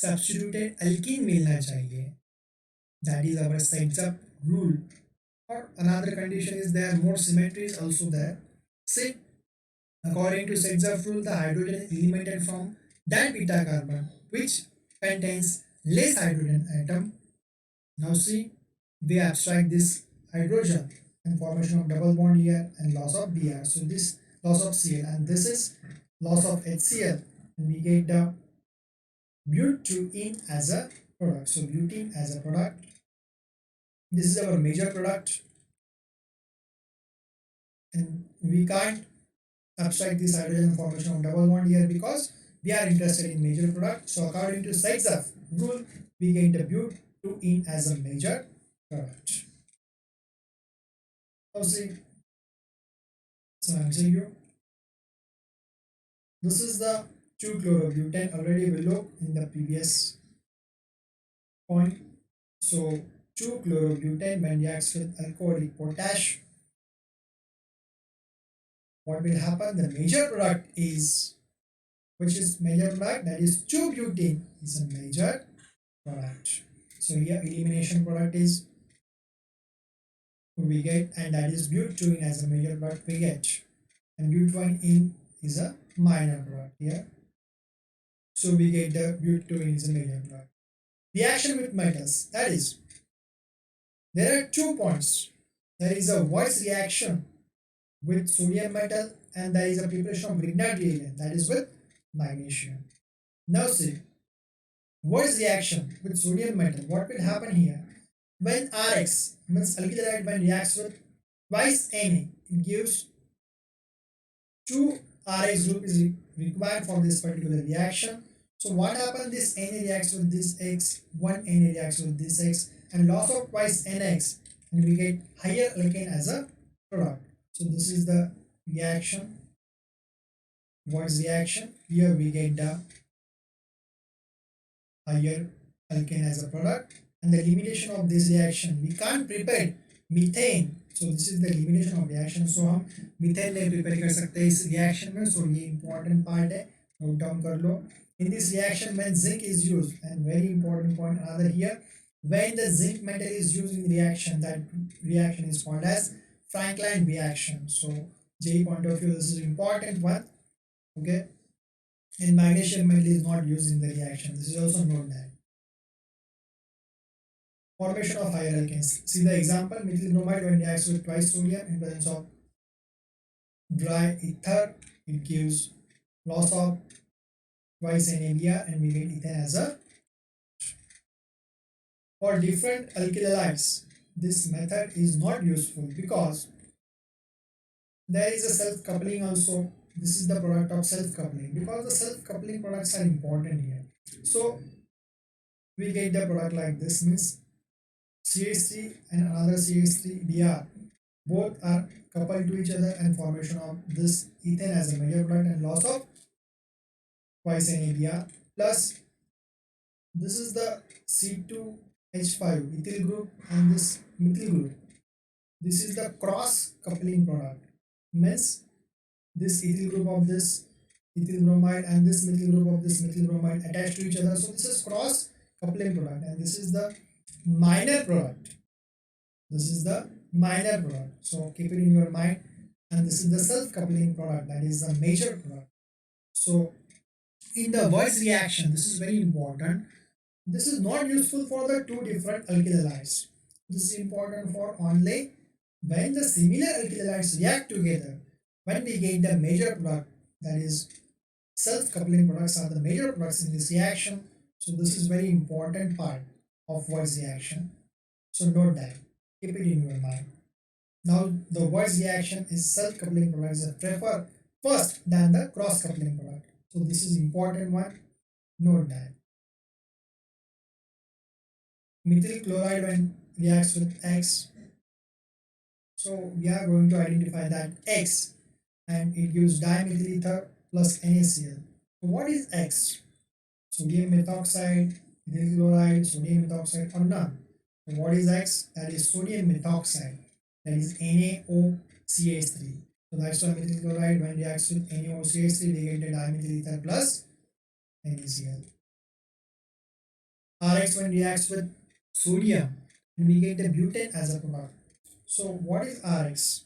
सब्स्टिट्यूटेड अल्कीन मिलना चाहिए, that is our Saytzeff rule. Or another condition is there more symmetry is also there. Say according to Setzer's rule, the hydrogen is eliminated from that beta carbon which contains less hydrogen atom. Now see, they abstract this hydrogen and formation of double bond here and loss of Br. So this loss of Cl and this is loss of HCl, and we get the butene as a product. So butene as a product. This is our major product, and we can't abstract this hydrogen formation of double bond here because we are interested in major product. So according to Seitz rule, we get the butene as a major product. Now see, so I'm saying you, this is the 2-chlorobutane. Already we looked in the previous point. So 2-chlorobutane when reacts with alcoholic potash, what will happen? The major product is, which is major product, that is 2-butene is a major product. So here elimination product is we get, and that is butene as a major product we get, and butene is a minor product here. So we get the butene is a major product. Reaction with metals, that is, there are 2 points. There is a Voigt reaction with sodium metal, and there is a preparation of Grignard reagent, that is with magnesium. Now see, Voigt reaction with sodium metal, what will happen here? When Rx means alkyl halide when reacts with twice Na, it gives 2 Rx group is required for this particular reaction. So what happens? This Na reacts with this X, one Na reacts with this X, and loss of twice NX, and we get higher alkane as a product. So this is the reaction, Voigt's reaction. Here we get the higher alkane as a product, and the elimination of this reaction, we can't prepare methane. So this is the elimination of reaction. So हम methane नहीं prepare कर सकते इस reaction में. So ये important part है, note down कर लो. In this reaction when zinc is used, and very important point another here, when the zinc metal is used in reaction, that reaction is called as Franklin reaction. So J point of view, this is important one. Okay, and magnesium metal is not used in the reaction. This is also known that. Formation of higher alkanes. See the example, methyl bromide when reacts with twice sodium in presence of dry ether, it gives loss of twice NABR, and we get ethane as a. For different alkyl halides, this method is not useful because there is a self-coupling also. This is the product of self-coupling, because the self-coupling products are important here. So we get the product like this, means CH3 and another CH3Br both are coupled to each other, and formation of this ethane as a major product and loss of twice NABR, plus this is the C2H5 ethyl group and this methyl group. This is the cross coupling product, means this ethyl group of this ethyl bromide and this methyl group of this methyl bromide attached to each other. So this is cross coupling product, and this is the minor product. This is the minor product. So keep it in your mind. And this is the self-coupling product, that is the major product. So in the Voigt reaction, this is very important. This is not useful for the two different alkyl halides. This is important for only when the similar alkyl halides react together. When we get the major product, that is self-coupling products are the major products in this reaction. So this is very important part of Voigt reaction. So note that, keep it in your mind. Now the Voigt reaction is self-coupling products are preferred first than the cross-coupling product. So this is important one. Note that. Methyl chloride when reacts with X. So we are going to identify that X, and it gives dimethyl ether, plus NaCl. So what is X? Sodium methoxide, ethyl chloride, sodium methoxide, or none. So what is X? That is sodium methoxide. That is NaOCH3. So that's why methyl chloride when reacts with NaOCH3 we get the dimethyl ether plus NaCl. Rx when reacts with sodium and we get the butane as a product. So what is Rx?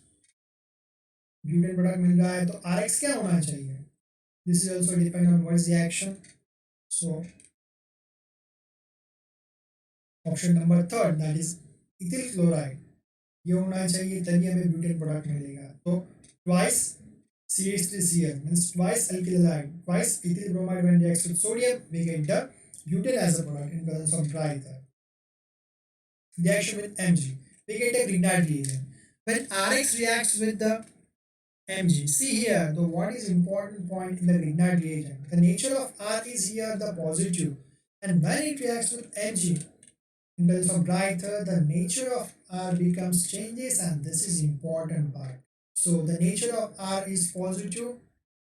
Butane product मिल रहा है तो R X क्या होना चाहिए. This is also depend on what is the action. So option number third that is ethyl chloride ये होना चाहिए तभी हमें ब्यूटेन प्रोडक्ट मिलेगा. तो twice CH3Cl means twice alkyl halide, twice ethyl bromide when reacts with sodium, we get the butane as a product in presence of dry ether. Reaction with Mg, we get a Grignard reagent. When Rx reacts with the Mg, see here, the what is important point in the Grignard reagent? The nature of R is here the positive, and when it reacts with Mg, in terms of dry ether, the nature of R becomes changes, and this is important part. So the nature of R is positive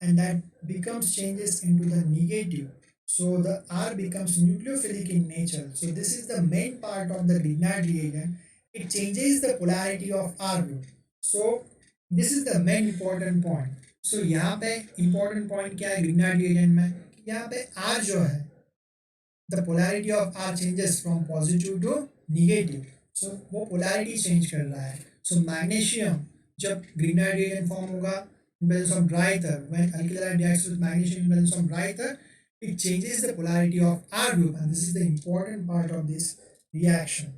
and that becomes changes into the negative. So the R becomes nucleophilic in nature. So this is the main part of the Grignard reagent. It changes the polarity of R group. So this is the main important point. So यहाँ पे important point क्या है Grignard reagent में? यहाँ पे R जो है the polarity of R changes from positive to negative. So वो polarity change कर रहा है. So magnesium जब Grignard reagent form होगा in presence of dry ether, when alkyl halide reacts with magnesium in presence of dry ether, it changes the polarity of R group, and this is the important part of this reaction.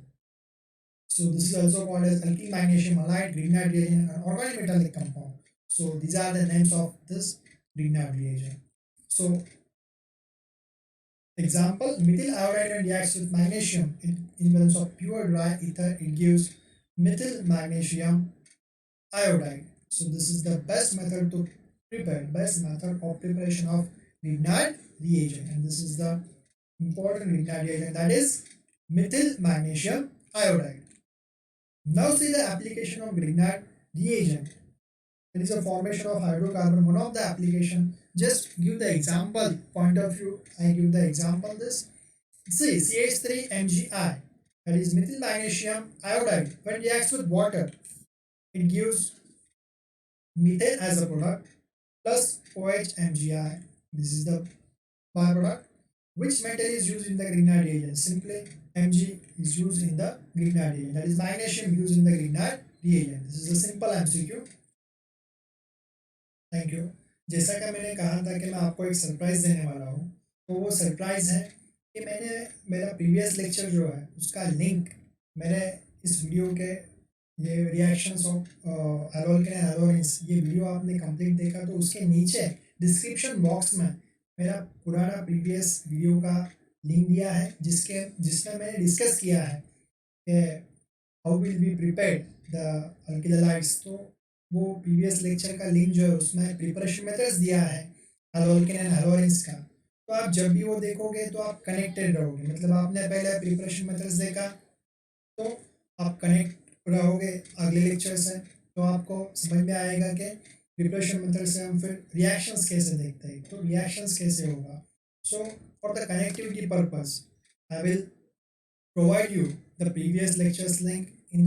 So this is also called as alkyl magnesium halide, Grignard reagent, and organic metallic compound. So these are the names of this Grignard reagent. So example, methyl iodide when reacts with magnesium in presence of pure dry ether, it gives methyl magnesium iodide. So this is the best method to prepare, best method of preparation of Grignard reagent, and this is the important Grignard reagent, that is methyl magnesium iodide. Now see the application of Grignard reagent. There is a formation of hydrocarbon. One of the application, just give the example point of view. I give the example this. See CH3MgI, that is methyl magnesium iodide. When reacts with water, it gives methane as a product plus OH-MgI. This is the byproduct. Which metal is used in the Grignard reagent? Simply Mg is used in the Grignard reagent. That is magnesium used in the Grignard reagent. This is a simple MCQ. Thank you. जैसा कि मैंने कहा था कि मैं आपको एक surprise देने वाला हूँ, तो वो सरप्राइज है कि मैंने मेरा प्रीवियस लेक्चर जो है उसका लिंक मैंने इस वीडियो के ये reactions of alcohol and alcohols ये वीडियो आपने कंप्लीट देखा तो उसके नीचे डिस्क्रिप्शन बॉक्स में मेरा पुराना प्रीवियस वीडियो का लिंक दिया है जिसमें मैंने डिस्कस किया है कि how will be prepared the alkyl halides. तो वो प्रीवियस लेक्चर का लिंक जो है उसमें प्रिपरेशन मेथड्स दिया है एल्कोहल एंड एल्कोहल्स का. तो आप जब भी वो देखोगे तो आप कनेक्टेड रहोगे. मतलब आपने पहले प्रिपरेशन मेथड्स देखा तो आप कनेक्ट रहोगे अगले लेक्चर से, तो आपको समझ में आएगा कि प्रिपरेशन मेथड से हम फिर रिएक्शंस कैसे देखते हैं, तो रिएक्शंस कैसे होगा. So for the connectivity purpose I will provide you the previous lectures link in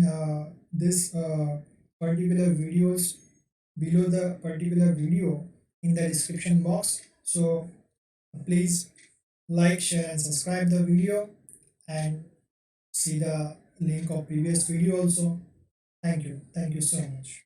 this particular videos below the particular video in the description box. So please like, share and subscribe the video and see the link of previous video also. Thank you so much.